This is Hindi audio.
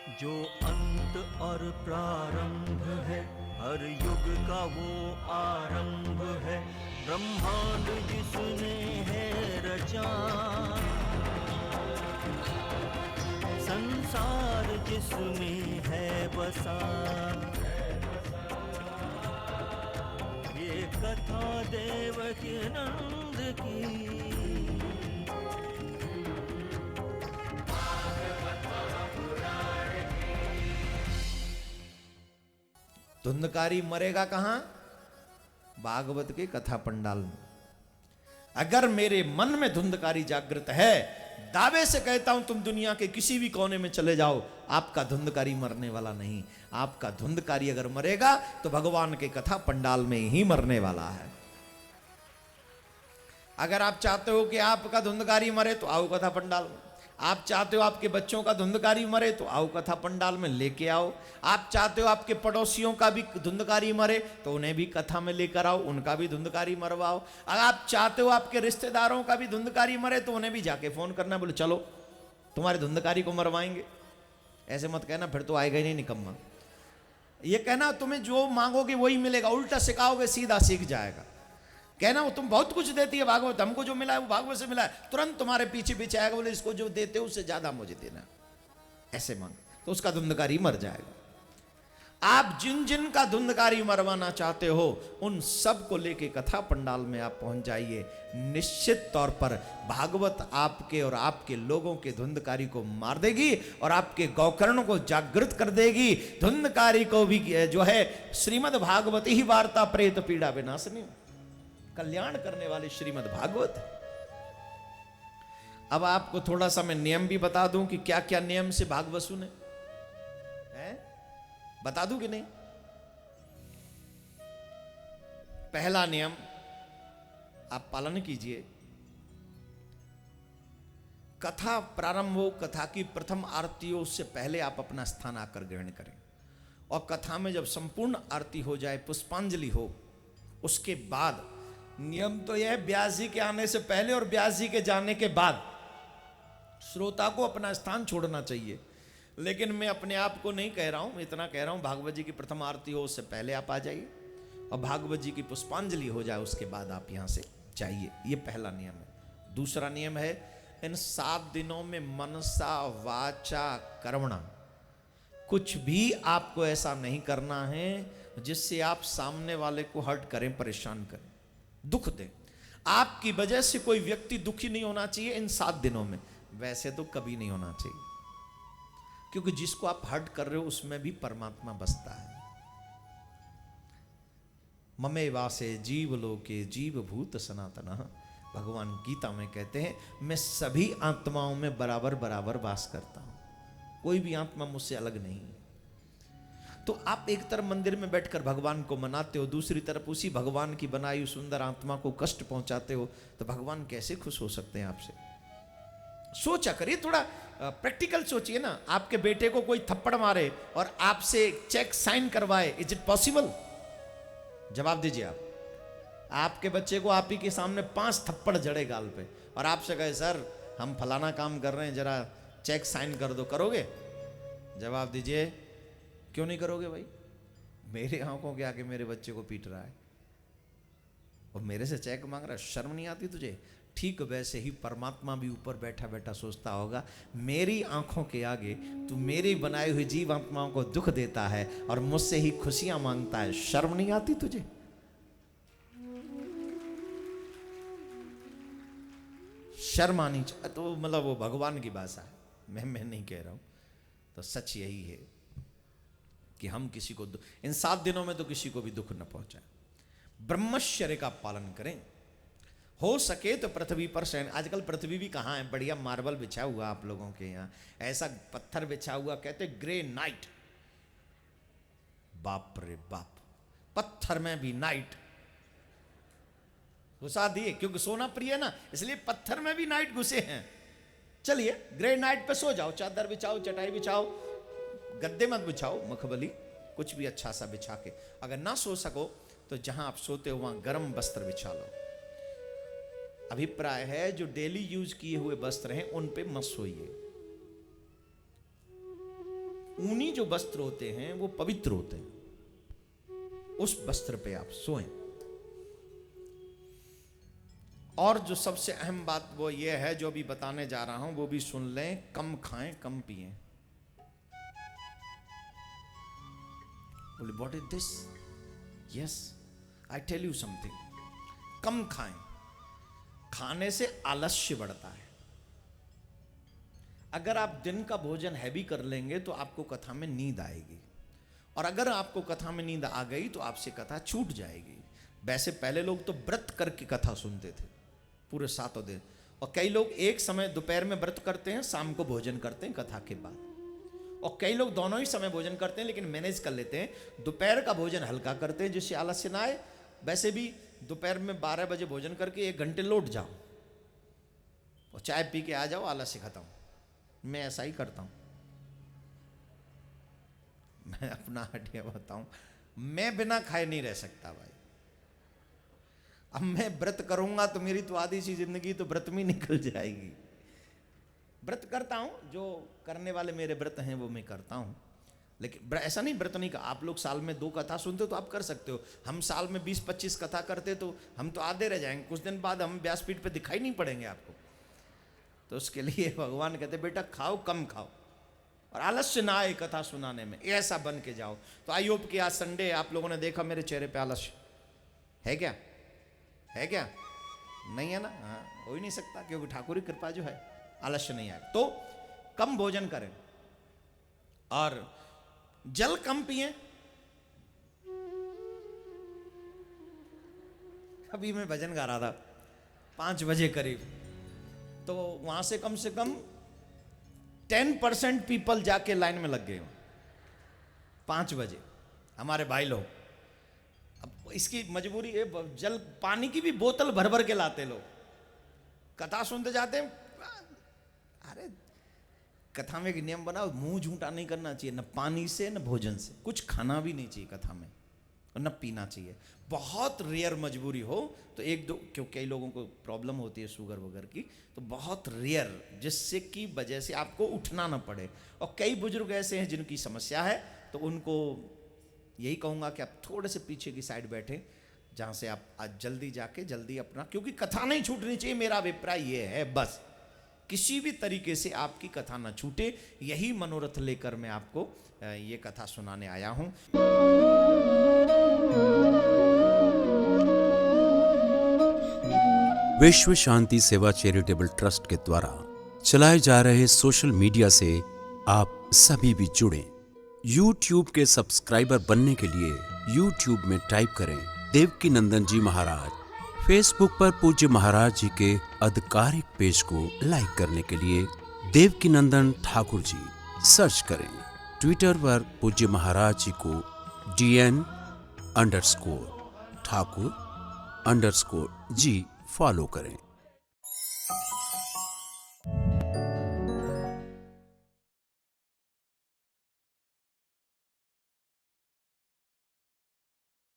जो अंत और प्रारंभ है, हर युग का वो आरंभ है। ब्रह्मांड जिसने है रचा, संसार जिसमें है बसा, ये कथा देवकी नंद की। धुंधकारी मरेगा कहां? भागवत के कथा पंडाल में। अगर मेरे मन में धुंधकारी जागृत है, दावे से कहता हूं तुम दुनिया के किसी भी कोने में चले जाओ, आपका धुंधकारी मरने वाला नहीं। आपका धुंधकारी अगर मरेगा तो भगवान के कथा पंडाल में ही मरने वाला है। अगर आप चाहते हो कि आपका धुंधकारी मरे तो आओ कथा पंडाल में। आप चाहते हो आपके बच्चों का धुंधकारी मरे तो आओ कथा पंडाल में लेके आओ। आप चाहते हो आपके पड़ोसियों का भी धुंधकारी मरे तो उन्हें भी कथा में लेकर आओ, उनका भी धुंधकारी मरवाओ। अगर आप चाहते हो आपके रिश्तेदारों का भी धुंधकारी मरे तो उन्हें भी जाके फोन करना, बोले चलो तुम्हारे धुंधकारी को मरवाएंगे। ऐसे मत कहना फिर तो आएगा ही नहीं निकम्मा। ये कहना तुम्हें जो मांगोगे वही मिलेगा, उल्टा सिखाओगे सीधा सीख जाएगा। कहना वो तुम बहुत कुछ देती है भागवत, हमको जो मिला है वो भागवत से मिला है, तुरंत तुम्हारे पीछे पीछे आएगा, बोले इसको जो देते हो उससे ज्यादा मुझे देना। ऐसे मांग तो उसका धुंधकारी मर जाएगा। आप जिन जिन का धुंधकारी मरवाना चाहते हो उन सब को लेके कथा पंडाल में आप पहुंच जाइए। निश्चित तौर पर भागवत आपके और आपके लोगों के धुंधकारी को मार देगी और आपके गौकर्ण को जागृत कर देगी। धुंधकारी को भी जो है श्रीमद् भागवत ही वार्ता प्रेत पीड़ा विनाशनी, कल्याण करने वाले श्रीमद् भागवत। अब आपको थोड़ा सा मैं नियम भी बता दूं कि क्या क्या नियम से भागवत सुने, बता दूं कि नहीं? पहला नियम आप पालन कीजिए, कथा प्रारंभ हो, कथा की प्रथम आरती हो, उससे पहले आप अपना स्थान आकर ग्रहण करें। और कथा में जब संपूर्ण आरती हो जाए, पुष्पांजलि हो, उसके बाद नियम तो यह है व्यास जी के आने से पहले और व्यास जी के जाने के बाद श्रोता को अपना स्थान छोड़ना चाहिए। लेकिन मैं अपने आप को नहीं कह रहा हूं, इतना कह रहा हूं भागवत जी की प्रथम आरती हो उससे पहले आप आ जाइए और भागवत जी की पुष्पांजलि हो जाए उसके बाद आप यहां से जाइए। ये पहला नियम है। दूसरा नियम है, इन 7 दिनों में मनसा वाचा कर्मणा कुछ भी आपको ऐसा नहीं करना है जिससे आप सामने वाले को हर्ट करें, परेशान करें, दुख दें। आपकी वजह से कोई व्यक्ति दुखी नहीं होना चाहिए इन 7 दिनों में। वैसे तो कभी नहीं होना चाहिए, क्योंकि जिसको आप हर्ट कर रहे हो उसमें भी परमात्मा बसता है। ममे वासे जीव लोके जीव भूत सनातन, भगवान गीता में कहते हैं मैं सभी आत्माओं में बराबर बराबर वास करता हूं, कोई भी आत्मा मुझसे अलग नहीं। तो आप एक तरफ मंदिर में बैठकर भगवान को मनाते हो, दूसरी तरफ उसी भगवान की बनाई हुई सुंदर आत्मा को कष्ट पहुंचाते हो, तो भगवान कैसे खुश हो सकते हैं आपसे? सोचा करिए, थोड़ा प्रैक्टिकल सोचिए ना। आपके बेटे को कोई थप्पड़ मारे और आपसे चेक साइन करवाए, इज इट पॉसिबल? जवाब दीजिए आप। आपके बच्चे को आप ही के सामने 5 थप्पड़ जड़े गाल पे और आपसे कहे सर हम फलाना काम कर रहे हैं, जरा चेक साइन कर दो, करोगे? जवाब दीजिए, क्यों नहीं करोगे भाई? मेरी आंखों के आगे मेरे बच्चे को पीट रहा है और मेरे से चेक मांग रहा है, शर्म नहीं आती तुझे? ठीक वैसे ही परमात्मा भी ऊपर बैठा बैठा सोचता होगा, मेरी आंखों के आगे तू मेरी बनाई हुई जीव आत्माओं को दुख देता है और मुझसे ही खुशियां मांगता है, शर्म नहीं आती तुझे? शर्म आनी चाहिए। तो मतलब वो भगवान की भाषा है, मैं नहीं कह रहा हूं। तो सच यही है कि हम किसी को इन 7 दिनों में तो किसी को भी दुख न पहुंचाए। ब्रह्मचर्य का पालन करें, हो सके तो पृथ्वी पर शयन। आजकल पृथ्वी भी कहाँ है, बढ़िया मार्बल बिछा हुआ आप लोगों के यहाँ, ऐसा पत्थर बिछा हुआ, कहते ग्रे नाइट। बाप रे बाप, पत्थर में भी नाइट घुसा दिए, क्योंकि सोना प्रिय ना, इसलिए पत्थर में भी नाइट घुसे हैं। चलिए ग्रे नाइट पे सो जाओ, चादर बिछाओ, चटाई बिछाओ, गद्दे मत बिछाओ, मखमली कुछ भी अच्छा सा बिछा के। अगर ना सो सको तो जहां आप सोते हो वहां गर्म वस्त्र बिछा लो। अभिप्राय है जो डेली यूज किए हुए वस्त्र हैं उन पे मत सोइए, ऊनी जो वस्त्र होते हैं वो पवित्र होते हैं, उस वस्त्र पे आप सोएं। और जो सबसे अहम बात वो ये है, जो भी बताने जा रहा हूं वो भी सुन लें, कम खाएं कम पिएं। बोले what is this? Yes I tell you something. कम खाएं, खाने से आलस्य बढ़ता है। अगर आप दिन का भोजन हैवी कर लेंगे तो आपको कथा में नींद आएगी, और अगर आपको कथा में नींद आ गई तो आपसे कथा छूट जाएगी। वैसे पहले लोग तो व्रत करके कथा सुनते थे पूरे 7 दिन, और कई लोग एक समय दोपहर में व्रत करते हैं, शाम को भोजन करते हैं कथा के बाद, और कई लोग दोनों ही समय भोजन करते हैं, लेकिन मैनेज कर लेते हैं। दोपहर का भोजन हल्का करते हैं जिससे आलस्य ना आए। वैसे भी दोपहर में 12 बजे भोजन करके 1 घंटे लौट जाओ और चाय पी के आ जाओ, आलस्य खत्म। मैं ऐसा ही करता हूं, मैं अपना हटिया बताऊं, मैं बिना खाए नहीं रह सकता भाई। अब मैं व्रत करूंगा तो मेरी तो आधी सी जिंदगी तो व्रत में निकल जाएगी। व्रत करता हूं, जो करने वाले मेरे व्रत हैं वो मैं करता हूं, लेकिन ऐसा नहीं व्रत नहीं का। आप लोग साल में 2 कथा सुनते हो तो आप कर सकते हो। हम साल में 20-25 कथा करते तो हम तो आधे रह जाएंगे, कुछ दिन बाद हम व्यासपीठ पे दिखाई नहीं पड़ेंगे आपको। तो उसके लिए भगवान कहते बेटा खाओ कम खाओ, और आलस्य ना आए कथा सुनाने में, ऐसा बन के जाओ। तो आई होप कि आज संडे आप लोगों ने देखा मेरे चेहरे पे आलस्य है क्या? है क्या? नहीं है ना? हाँ, हो ही नहीं सकता, क्योंकि ठाकुर की कृपा जो है आलस्य नहीं आए। तो कम भोजन करें और जल कम पिए। अभी मैं भजन गा रहा था 5 बजे करीब, तो वहां से कम 10% पीपल जाके लाइन में लग गए 5 बजे, हमारे भाई लोग। अब इसकी मजबूरी है, जल पानी की भी बोतल भर भर के लाते लोग, कथा सुनते जाते हैं। अरे कथा में एक नियम बनाओ, मुंह झूठा नहीं करना चाहिए, न पानी से न भोजन से, कुछ खाना भी नहीं चाहिए कथा में, और न पीना चाहिए। बहुत रेयर मजबूरी हो तो 1-2, क्योंकि कई लोगों को प्रॉब्लम होती है शुगर वगैरह की, तो बहुत रेयर, जिससे की वजह से आपको उठना ना पड़े। और कई बुजुर्ग ऐसे हैं जिनकी समस्या है, तो उनको यही कहूँगा कि आप थोड़े से पीछे की साइड बैठे, जहाँ से आप आज जल्दी जाके जल्दी अपना, क्योंकि कथा नहीं छूटनी चाहिए, मेरा अभिप्राय ये है बस। किसी भी तरीके से आपकी कथा ना छूटे, यही मनोरथ लेकर मैं आपको ये कथा सुनाने आया हूं। विश्व शांति सेवा चैरिटेबल ट्रस्ट के द्वारा चलाए जा रहे सोशल मीडिया से आप सभी भी जुड़ें। YouTube के सब्सक्राइबर बनने के लिए YouTube में टाइप करें देवकीनंदन जी महाराज। फेसबुक पर पूज्य महाराज जी के आधिकारिक पेज को लाइक करने के लिए देवकीनंदन ठाकुर जी सर्च करें। ट्विटर पर पूज्य महाराज जी को DN_ठाकुर_जी फॉलो करें।